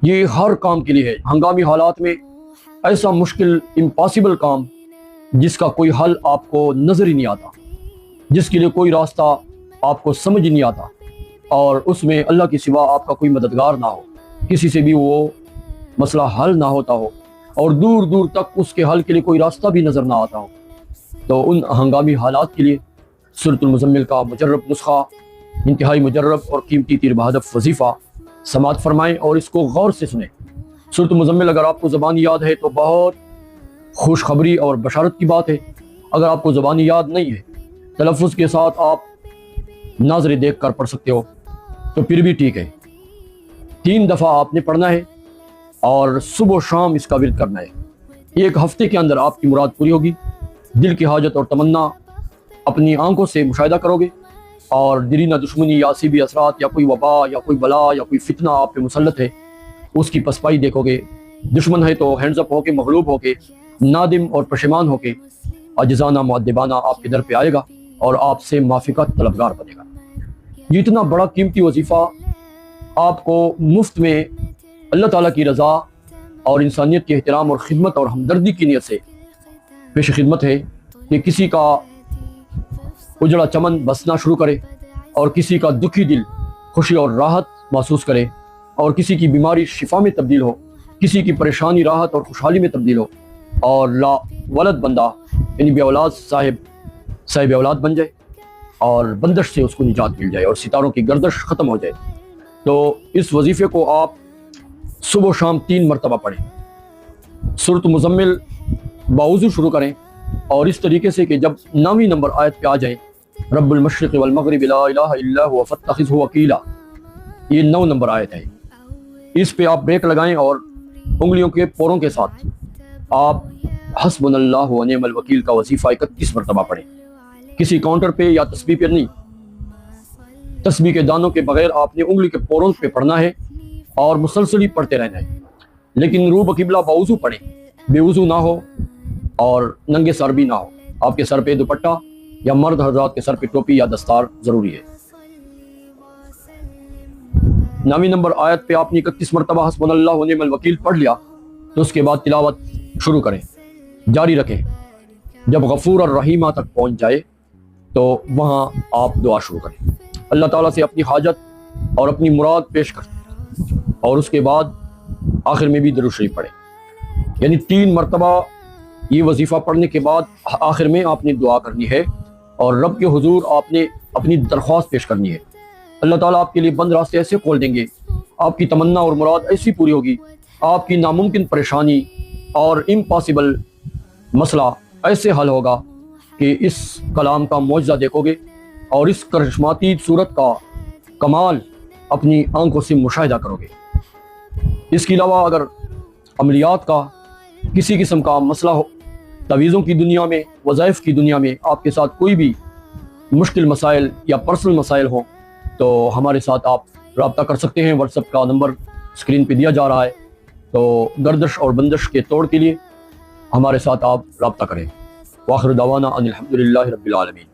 یہ ہر کام کے لیے ہے۔ ہنگامی حالات میں ایسا مشکل امپاسبل کام جس کا کوئی حل آپ کو نظر ہی نہیں آتا، جس کے لیے کوئی راستہ آپ کو سمجھ نہیں آتا، اور اس میں اللہ کے سوا آپ کا کوئی مددگار نہ ہو، کسی سے بھی وہ مسئلہ حل نہ ہوتا ہو، اور دور دور تک اس کے حل کے لیے کوئی راستہ بھی نظر نہ آتا ہو، تو ان ہنگامی حالات کے لیے سورۃ المزمل کا مجرب نسخہ، انتہائی مجرب اور قیمتی تیر بہدف وظیفہ سماعت فرمائیں اور اس کو غور سے سنیں۔ سورۃ المزمل اگر آپ کو زبانی یاد ہے تو بہت خوشخبری اور بشارت کی بات ہے۔ اگر آپ کو زبانی یاد نہیں ہے، تلفظ کے ساتھ آپ ناظر دیکھ کر پڑھ سکتے ہو تو پھر بھی ٹھیک ہے۔ 3 دفعہ آپ نے پڑھنا ہے اور صبح و شام اس کا ورد کرنا ہے۔ 1 ہفتے کے اندر آپ کی مراد پوری ہوگی، دل کی حاجت اور تمنا اپنی آنکھوں سے مشاہدہ کرو گے، اور دیرینہ دشمنی یا عصیبی اثرات یا کوئی وبا یا کوئی بلا یا کوئی فتنہ آپ پہ مسلط ہے، اس کی پسپائی دیکھو گے۔ دشمن ہے تو ہینڈز اپ ہو کے، مغلوب ہو کے، نادم اور پشیمان ہو کے، عاجزانہ مؤدبانہ آپ کے در پہ آئے گا اور آپ سے معافی کا طلبگار بنے گا۔ یہ اتنا بڑا قیمتی وظیفہ آپ کو مفت میں اللہ تعالیٰ کی رضا اور انسانیت کے احترام اور خدمت اور ہمدردی کی نیت سے پیش خدمت ہے کہ کسی کا اجڑا چمن بسنا شروع کرے، اور کسی کا دکھی دل خوشی اور راحت محسوس کرے، اور کسی کی بیماری شفا میں تبدیل ہو، کسی کی پریشانی راحت اور خوشحالی میں تبدیل ہو، اور لا ولد بندہ یعنی بے اولاد صاحب اولاد بن جائے، اور بندش سے اس کو نجات مل جائے، اور ستاروں کی گردش ختم ہو جائے۔ تو اس وظیفے کو آپ صبح و شام 3 مرتبہ پڑھیں۔ سورۃ مزمل باوضو شروع کریں، اور اس طریقے سے کہ جب 9ویں نمبر آیت پہ آ جائیں، رب المشرق والمغرب لا الہ الا هو فاتخذہ وکیلا، یہ 9 نمبر آیت ہے، اس پہ آپ بریک لگائیں اور انگلیوں کے پوروں کے ساتھ آپ حسبنا اللہ ونعم الوکیل کا وظیفہ 31 مرتبہ پڑھیں۔ کسی کاؤنٹر پہ یا تسبیح پہ نہیں، تسبیح کے دانوں کے بغیر آپ نے انگلی کے پوروں پہ پڑھنا ہے اور مسلسل ہی پڑھتے رہنا ہے، لیکن رو بقبلہ باوضو پڑھیں، بے وضو نہ ہو اور ننگے سر بھی نہ ہو۔ آپ کے سر پہ دوپٹہ یا مرد حضرات کے سر پہ ٹوپی یا دستار ضروری ہے۔ 9ویں نمبر آیت پہ آپ نے 31 مرتبہ حسبنا اللہ ونعم الوکیل پڑھ لیا، تو اس کے بعد تلاوت شروع کریں، جاری رکھیں۔ جب غفور اور رحیمہ تک پہنچ جائے تو وہاں آپ دعا شروع کریں، اللہ تعالیٰ سے اپنی حاجت اور اپنی مراد پیش کریں، اور اس کے بعد آخر میں بھی درود شریف پڑھیں۔ یعنی 3 مرتبہ یہ وظیفہ پڑھنے کے بعد آخر میں آپ نے دعا کرنی ہے، اور رب کے حضور آپ نے اپنی درخواست پیش کرنی ہے۔ اللہ تعالیٰ آپ کے لیے بند راستے ایسے کھول دیں گے، آپ کی تمنا اور مراد ایسی پوری ہوگی، آپ کی ناممکن پریشانی اور امپاسبل مسئلہ ایسے حل ہوگا کہ اس کلام کا معجزہ دیکھو گے، اور اس کرشماتی صورت کا کمال اپنی آنکھوں سے مشاہدہ کرو گے۔ اس کے علاوہ اگر عملیات کا کسی قسم کا مسئلہ ہو، تعویذوں کی دنیا میں، وظائف کی دنیا میں آپ کے ساتھ کوئی بھی مشکل مسائل یا پرسنل مسائل ہوں، تو ہمارے ساتھ آپ رابطہ کر سکتے ہیں۔ واٹس ایپ کا نمبر اسکرین پہ دیا جا رہا ہے، تو گردش اور بندش کے توڑ کے لیے ہمارے ساتھ آپ رابطہ کریں۔ وآخر دعوانا ان الحمد للہ رب العالمین۔